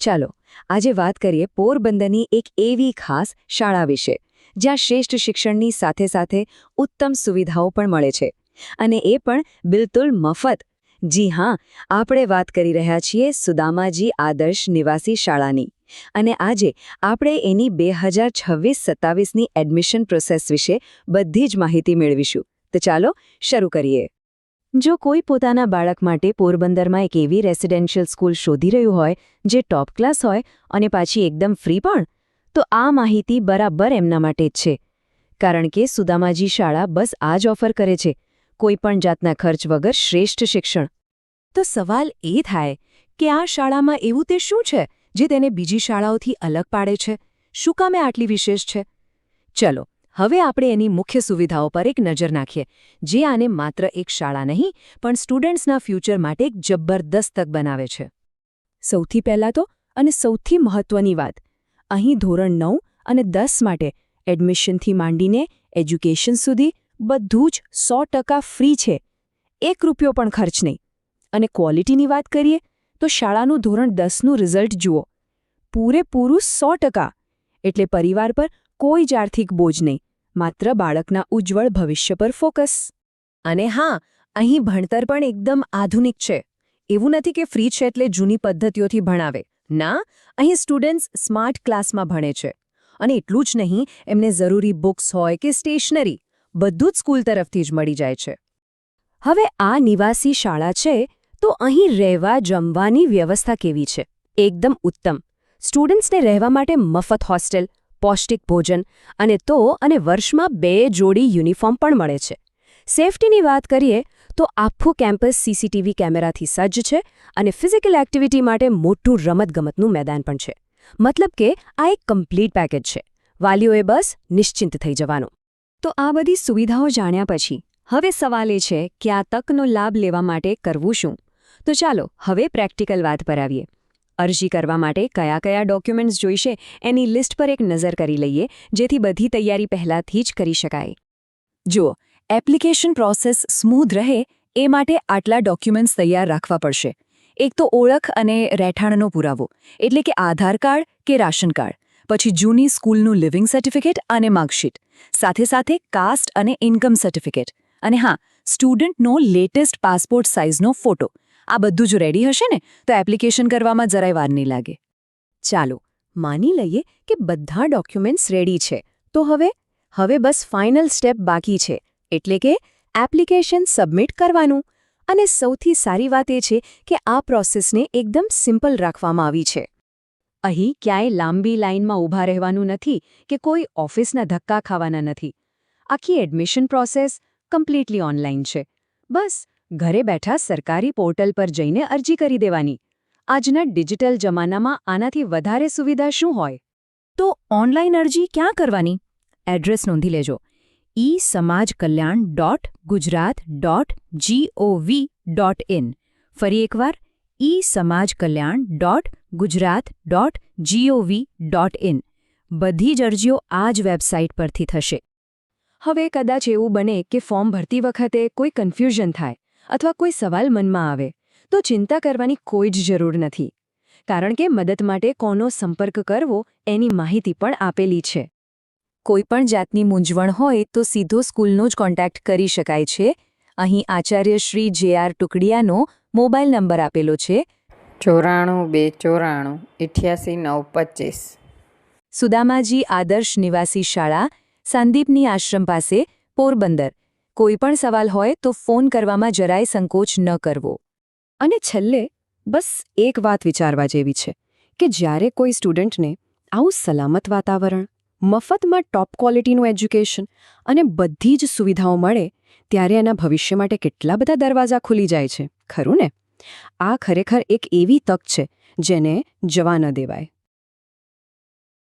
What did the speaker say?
ચાલો આજે વાત કરીએ પોરબંદરની એક એવી ખાસ શાળા વિશે જ્યાં શ્રેષ્ઠ શિક્ષણની સાથે સાથે ઉત્તમ સુવિધાઓ પણ મળે છે અને એ પણ બિલકુલ મફત. જી હા, આપણે વાત કરી રહ્યા છીએ સુદામાજી આદર્શ નિવાસી શાળાની અને આજે આપણે એની 2026-27ની એડમિશન પ્રોસેસ વિશે બધી જ માહિતી મેળવીશું. તો ચાલો શરૂ કરીએ. જો કોઈ પોતાના બાળક માટે પોરબંદરમાં એક એવી રેસિડેન્શિયલ સ્કૂલ શોધી રહ્યું હોય જે ટોપ ક્લાસ હોય અને પાછી એકદમ ફ્રી પણ, તો આ માહિતી બરાબર એમના માટે જ છે. કારણ કે સુદામાજી શાળા બસ આ જ ઓફર કરે છે, કોઈપણ જાતના ખર્ચ વગર શ્રેષ્ઠ શિક્ષણ. તો સવાલ એ થાય કે આ શાળામાં એવું તે શું છે જે તેને બીજી શાળાઓથી અલગ પાડે છે? શું કામે આટલી વિશેષ છે? ચલો હવે આપણે એની મુખ્ય સુવિધાઓ પર એક નજર નાખીએ, જે આને માત્ર એક શાળા નહીં પણ સ્ટુડન્ટ્સના ફ્યુચર માટે એક જબરદસ્ત તક બનાવે છે. સૌથી પહેલાં તો અને સૌથી મહત્વની વાત, અહીં ધોરણ 9 અને 10 માટે એડમિશનથી માંડીને એજ્યુકેશન સુધી બધું જ 100% ફ્રી છે. 1 રૂપિયો પણ ખર્ચ નહીં. અને ક્વોલિટીની વાત કરીએ તો શાળાનું ધોરણ 10નું રિઝલ્ટ જુઓ, પૂરેપૂરું 100%. એટલે પરિવાર પર કોઈ જ આર્થિક બોજ નહીં, માત્ર બાળકના ઉજ્જવળ ભવિષ્ય પર ફોકસ. અને હા, અહીં ભણતર પણ એકદમ આધુનિક છે. એવું નથી કે ફ્રી છે એટલે જૂની પદ્ધતિઓથી ભણાવે. ના, અહીં સ્ટુડન્ટ્સ સ્માર્ટ ક્લાસમાં ભણે છે. અને એટલું જ નહીં, એમને જરૂરી બુક્સ હોય કે સ્ટેશનરી બધું જ સ્કૂલ તરફથી જ મળી જાય છે. હવે આ નિવાસી શાળા છે તો અહીં રહેવા જમવાની વ્યવસ્થા કેવી છે? એકદમ ઉત્તમ. સ્ટુડન્ટ્સને રહેવા માટે મફત હોસ્ટેલ, પૌષ્ટિક ભોજન અને વર્ષમાં 2 જોડી યુનિફોર્મ પણ મળે છે. સેફટીની વાત કરીએ તો આખું કેમ્પસ સીસીટીવી કેમેરાથી સજ્જ છે અને ફિઝિકલ એક્ટિવિટી માટે મોટું રમતગમતનું મેદાન પણ છે. મતલબ કે આ એક કમ્પ્લીટ પેકેજ છે. વાલીઓએ બસ નિશ્ચિંત થઈ જવાનું. તો આ બધી સુવિધાઓ જાણ્યા પછી હવે સવાલ એ છે કે આ તકનો લાભ લેવા માટે કરવું શું? તો ચાલો હવે પ્રેક્ટિકલ વાત પર આવીએ. અરજી કરવા માટે કયા કયા ડોક્યુમેન્ટ્સ જોઈશે એની લિસ્ટ પર એક નજર કરી લઈએ, જેથી બધી તૈયારી પહેલાંથી જ કરી શકાય. જુઓ, એપ્લિકેશન પ્રોસેસ સ્મૂધ રહે એ માટે આટલા ડોક્યુમેન્ટ્સ તૈયાર રાખવા પડશે. એક તો ઓળખ અને રહેઠાણનો પુરાવો, એટલે કે આધાર કાર્ડ કે રાશન કાર્ડ, પછી જૂની સ્કૂલનું લિવિંગ સર્ટિફિકેટ અને માર્કશીટ, સાથે કાસ્ટ અને ઇન્કમ સર્ટિફિકેટ, અને હા, સ્ટુડન્ટનો લેટેસ્ટ પાસપોર્ટ સાઇઝનો ફોટો. આ બધું જ રેડી હશે ને તો એપ્લિકેશન કરવામાં જરાય વાર નહીં લાગે. ચાલો માની લઈએ કે બધા ડોક્યુમેન્ટ્સ રેડી છે, તો હવે બસ ફાઇનલ સ્ટેપ બાકી છે, એટલે કે એપ્લિકેશન સબમિટ કરવાનું. અને સૌથી સારી વાત એ છે કે આ પ્રોસેસને એકદમ સિમ્પલ રાખવામાં આવી છે. અહીં ક્યાંય લાંબી લાઇનમાં ઊભા રહેવાનું નથી કે કોઈ ઓફિસના ધક્કા ખાવાના નથી. આખી એડમિશન પ્રોસેસ કમ્પ્લીટલી ઓનલાઈન છે. બસ ઘરે બેઠા સરકારી પોર્ટલ પર જઈને અરજી કરી દેવાની. આજના ડિજિટલ જમાનામાં આનાથી વધારે સુવિધા શું હોય? તો ઓનલાઈન અરજી ક્યાં કરવાની? એડ્રેસ નોંધી લેજો: esamajkalyan.gujarat.gov.in. ફરી એકવાર esamajkalyan.gujarat.gov.in. બધી જ અરજીઓ આ જ વેબસાઇટ પરથી થશે. હવે કદાચ એવું બને કે ફોર્મ ભરતી વખતે કોઈ કન્ફ્યુઝન થાય અથવા કોઈ સવાલ મનમાં આવે, તો ચિંતા કરવાની કોઈ જ જરૂર નથી. કારણ કે મદદ માટે કોનો સંપર્ક કરવો એની માહિતી પણ આપેલી છે. કોઈપણ જાતની મૂંઝવણ હોય તો સીધો સ્કૂલનો જ કોન્ટેક્ટ કરી શકાય છે. અહીં આચાર્ય શ્રી જે.આર. ટુકડિયાનો મોબાઈલ નંબર આપેલો છે: 9429489925. સુદામાજી આદર્શ નિવાસી શાળા, સંદીપની આશ્રમ પાસે, પોરબંદર. કોઈપણ સવાલ હોય તો ફોન કરવામાં જરાય સંકોચ ન કરવો. અને છેલ્લે બસ એક વાત વિચારવા જેવી છે કે જ્યારે કોઈ સ્ટુડન્ટને આવું સલામત વાતાવરણ, મફતમાં ટોપ ક્વોલિટીનું એજ્યુકેશન અને બધી જ સુવિધાઓ મળે, ત્યારે એના ભવિષ્ય માટે કેટલા બધા દરવાજા ખુલી જાય છે, ખરું ને? આ ખરેખર એક એવી તક છે જેને જવા ન દેવાય.